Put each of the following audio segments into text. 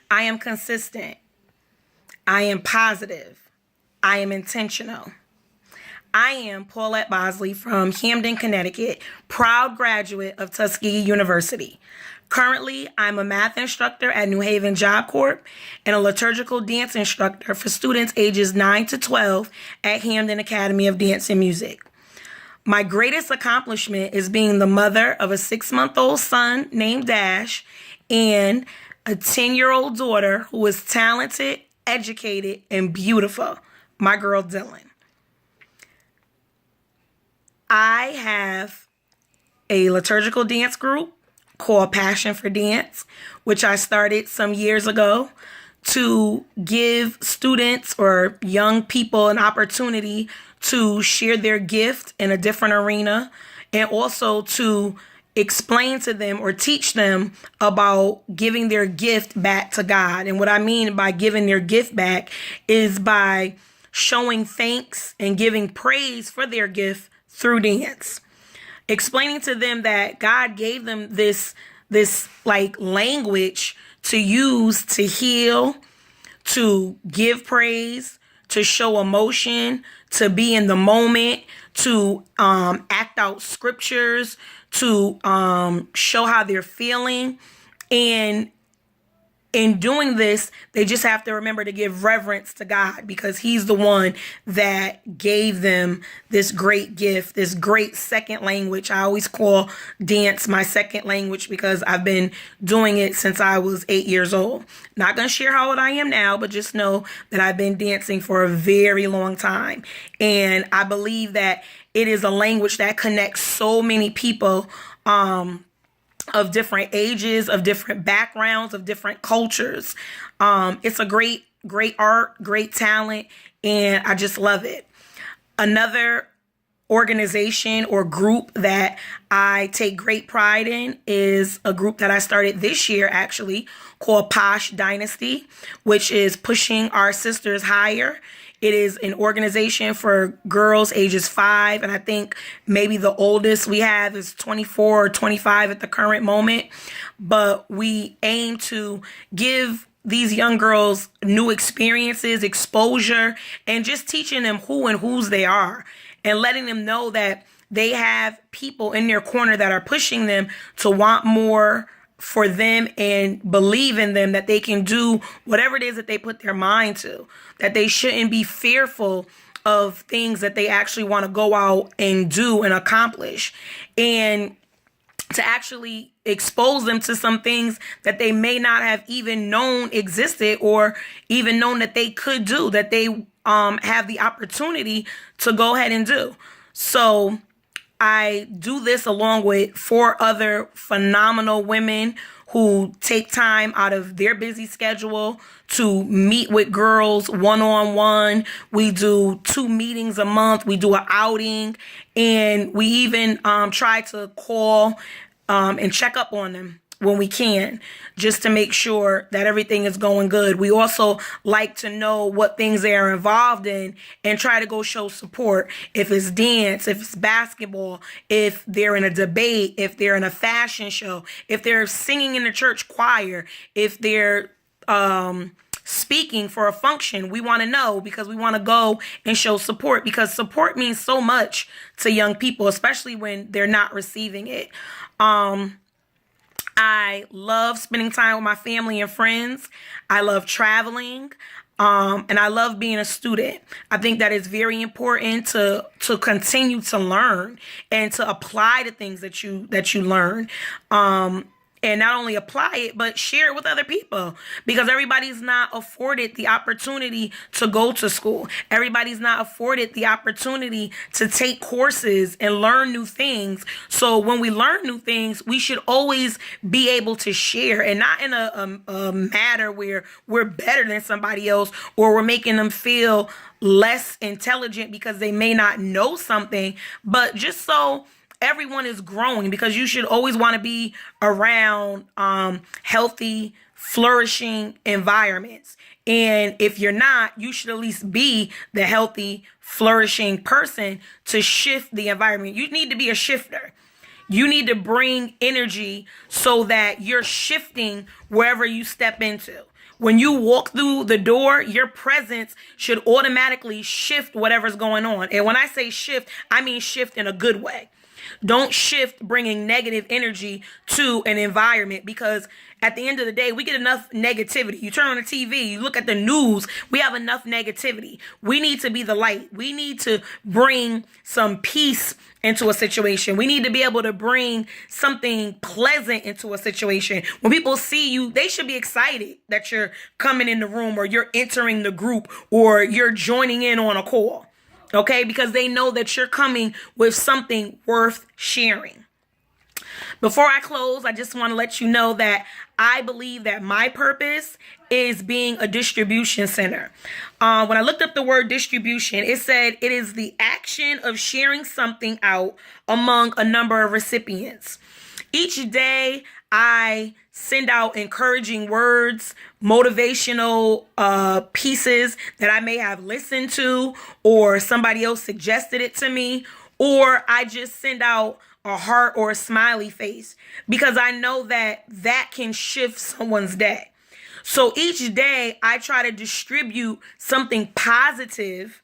I am consistent. I am positive. I am intentional. I am Paulette Bosley from Hamden, Connecticut, proud graduate of Tuskegee University. Currently, I'm a math instructor at New Haven Job Corp and a liturgical dance instructor for students ages 9 to 12 at Hamden Academy of Dance and Music. My greatest accomplishment is being the mother of a 6-month-old son named Dash and a 10-year-old daughter who is talented, educated, and beautiful, my girl Dylan. I have a liturgical dance group called Passion for Dance, which I started some years ago to give students or young people an opportunity to share their gift in a different arena, and also to explain to them or teach them about giving their gift back to God. And what I mean by giving their gift back is by showing thanks and giving praise for their gift through dance. Explaining to them that God gave them this like language to use to heal, to give praise, to show emotion, to be in the moment, to act out scriptures, to show how they're feeling. And in doing this, they just have to remember to give reverence to God, because he's the one that gave them this great gift, this great second language. I always call dance my second language because I've been doing it since I was 8 years old. Not going to share how old I am now, but just know that I've been dancing for a very long time. And I believe that it is a language that connects so many people, of different ages, of different backgrounds, of different cultures. It's a great art, great talent, and I just love it. Another organization or group that I take great pride in is a group that I started this year, actually, called Posh Dynasty, which is pushing our sisters higher. It is an organization for girls ages 5, and I think maybe the oldest we have is 24 or 25 at the current moment. But we aim to give these young girls new experiences, exposure, and just teaching them who and whose they are, and letting them know that they have people in their corner that are pushing them to want more for them and believe in them, that they can do whatever it is that they put their mind to, that they shouldn't be fearful of things that they actually want to go out and do and accomplish, and to actually expose them to some things that they may not have even known existed, or even known that they could do, that they have the opportunity to go ahead and do. So I do this along with 4 other phenomenal women who take time out of their busy schedule to meet with girls one-on-one. We do 2 meetings a month. We do an outing, and we even try to call and check up on them when we can, just to make sure that everything is going good. We also like to know what things they are involved in and try to go show support. If it's dance, if it's basketball, if they're in a debate, if they're in a fashion show, if they're singing in the church choir, if they're speaking for a function, we want to know, because we want to go and show support, because support means so much to young people, especially when they're not receiving it. I love spending time with my family and friends. I love traveling. And I love being a student. I think that it's very important to continue to learn and to apply the things that you learn. And not only apply it, but share it with other people, because everybody's not afforded the opportunity to go to school. Everybody's not afforded the opportunity to take courses and learn new things. So when we learn new things, we should always be able to share, and not in a matter where we're better than somebody else, or we're making them feel less intelligent because they may not know something, but just so everyone is growing, because you should always want to be around healthy, flourishing environments. And if you're not, you should at least be the healthy, flourishing person to shift the environment. You need to be a shifter. You need to bring energy so that you're shifting wherever you step into. When you walk through the door, your presence should automatically shift whatever's going on. And when I say shift, I mean shift in a good way. Don't shift bringing negative energy to an environment, because at the end of the day, we get enough negativity. You turn on the TV, you look at the news, we have enough negativity. We need to be the light. We need to bring some peace into a situation. We need to be able to bring something pleasant into a situation. When people see you, they should be excited that you're coming in the room, or you're entering the group, or you're joining in on a call. Okay, because they know that you're coming with something worth sharing. Before I close, I just want to let you know that I believe that my purpose is being a distribution center. When I looked up the word distribution, it said it is the action of sharing something out among a number of recipients. Each day, I send out encouraging words, motivational pieces that I may have listened to, or somebody else suggested it to me, or I just send out a heart or a smiley face, because I know that that can shift someone's day. So each day I try to distribute something positive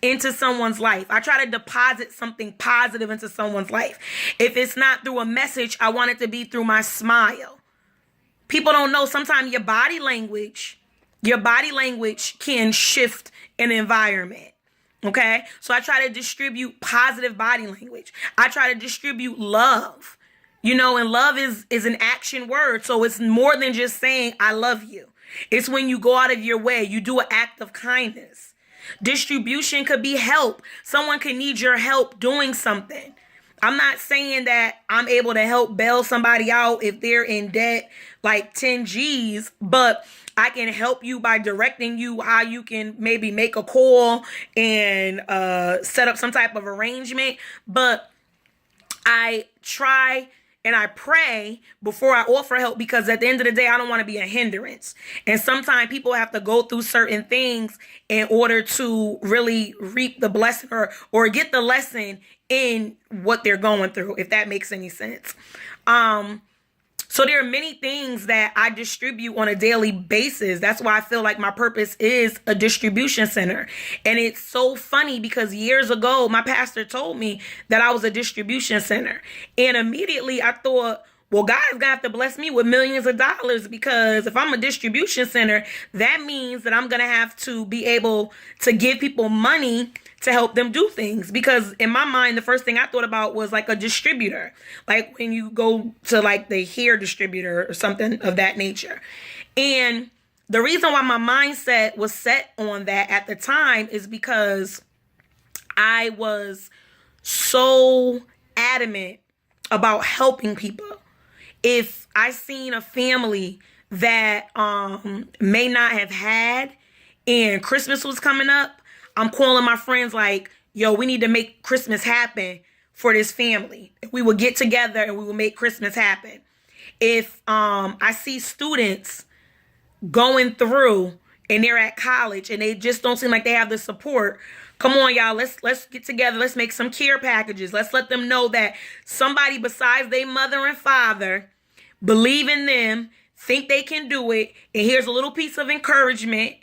into someone's life. I try to deposit something positive into someone's life. If it's not through a message, I want it to be through my smile. People don't know, sometimes your body language can shift an environment. Okay? So I try to distribute positive body language. I try to distribute love. You know, and love is an action word. So it's more than just saying, I love you. It's when you go out of your way, you do an act of kindness. Distribution could be help. Someone could need your help doing something. I'm not saying that I'm able to help bail somebody out if they're in debt like 10 G's, but I can help you by directing you how you can maybe make a call and set up some type of arrangement. But I try and I pray before I offer help, because at the end of the day, I don't want to be a hindrance. And sometimes people have to go through certain things in order to really reap the blessing, or get the lesson in what they're going through, if that makes any sense. So there are many things that I distribute on a daily basis. That's why I feel like my purpose is a distribution center. And it's so funny, because years ago, my pastor told me that I was a distribution center. And immediately I thought, well, God is going to have to bless me with millions of dollars, because if I'm a distribution center, that means that I'm going to have to be able to give people money to help them do things. Because in my mind, the first thing I thought about was like a distributor, like when you go to like the hair distributor or something of that nature. And the reason why my mindset was set on that at the time is because I was so adamant about helping people. If I seen a family that may not have had, and Christmas was coming up, I'm calling my friends like, yo, we need to make Christmas happen for this family. We will get together and we will make Christmas happen. If I see students going through and they're at college and they just don't seem like they have the support, come on, y'all, let's get together. Let's make some care packages. Let's let them know that somebody besides their mother and father believe in them, think they can do it. And here's a little piece of encouragement,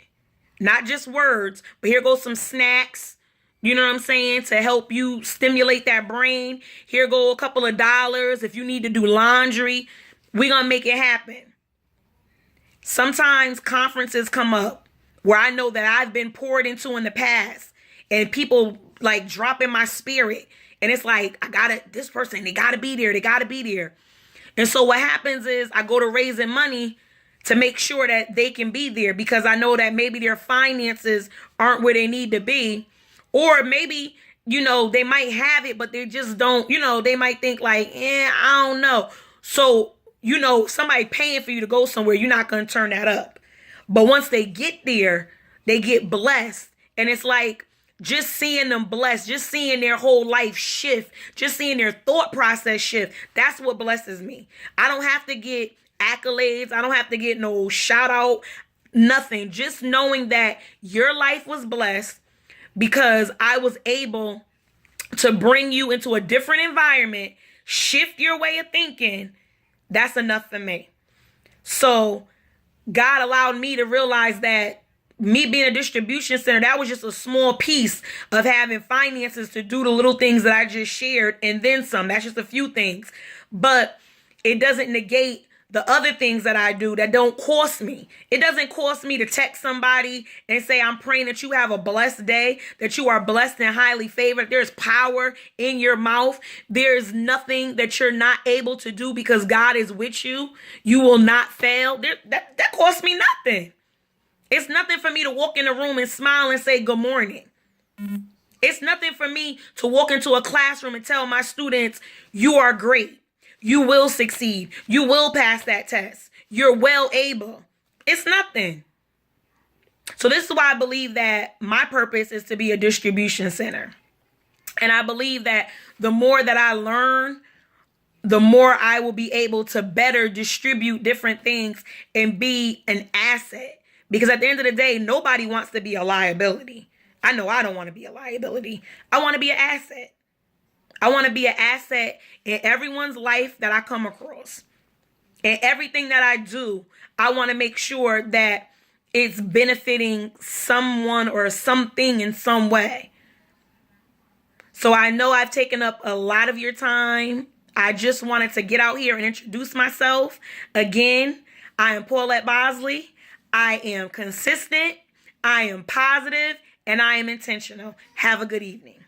not just words, but here goes some snacks, you know what I'm saying, to help you stimulate that brain. Here go a couple of dollars if you need to do laundry. We're going to make it happen. Sometimes conferences come up where I know that I've been poured into in the past, and people like drop in my spirit. And it's like, this person, they got to be there. They got to be there. And so what happens is I go to raising money to make sure that they can be there, because I know that maybe their finances aren't where they need to be. Or maybe, they might have it, but they just don't, they might think like, I don't know. So, somebody paying for you to go somewhere, you're not going to turn that up. But once they get there, they get blessed. And it's like, just seeing them blessed, just seeing their whole life shift, just seeing their thought process shift, that's what blesses me. I don't have to get accolades. I don't have to get no shout out, nothing. Just knowing that your life was blessed because I was able to bring you into a different environment shift your way of thinking, that's enough for me. So God allowed me to realize that me being a distribution center, that was just a small piece of having finances to do the little things that I just shared and then some. That's just a few things. But it doesn't negate the other things that I do that don't cost me. It doesn't cost me to text somebody and say, I'm praying that you have a blessed day, that you are blessed and highly favored. There's power in your mouth. There's nothing that you're not able to do because God is with you. You will not fail. That costs me nothing. It's nothing for me to walk in a room and smile and say good morning. It's nothing for me to walk into a classroom and tell my students, you are great. You will succeed. You will pass that test. You're well able. It's nothing. So this is why I believe that my purpose is to be a distribution center. And I believe that the more that I learn, the more I will be able to better distribute different things and be an asset. Because at the end of the day, nobody wants to be a liability. I know I don't want to be a liability. I want to be an asset. I want to be an asset in everyone's life that I come across. And everything that I do, I want to make sure that it's benefiting someone or something in some way. So I know I've taken up a lot of your time. I just wanted to get out here and introduce myself. Again, I am Paulette Bosley. I am consistent. I am positive, and I am intentional. Have a good evening.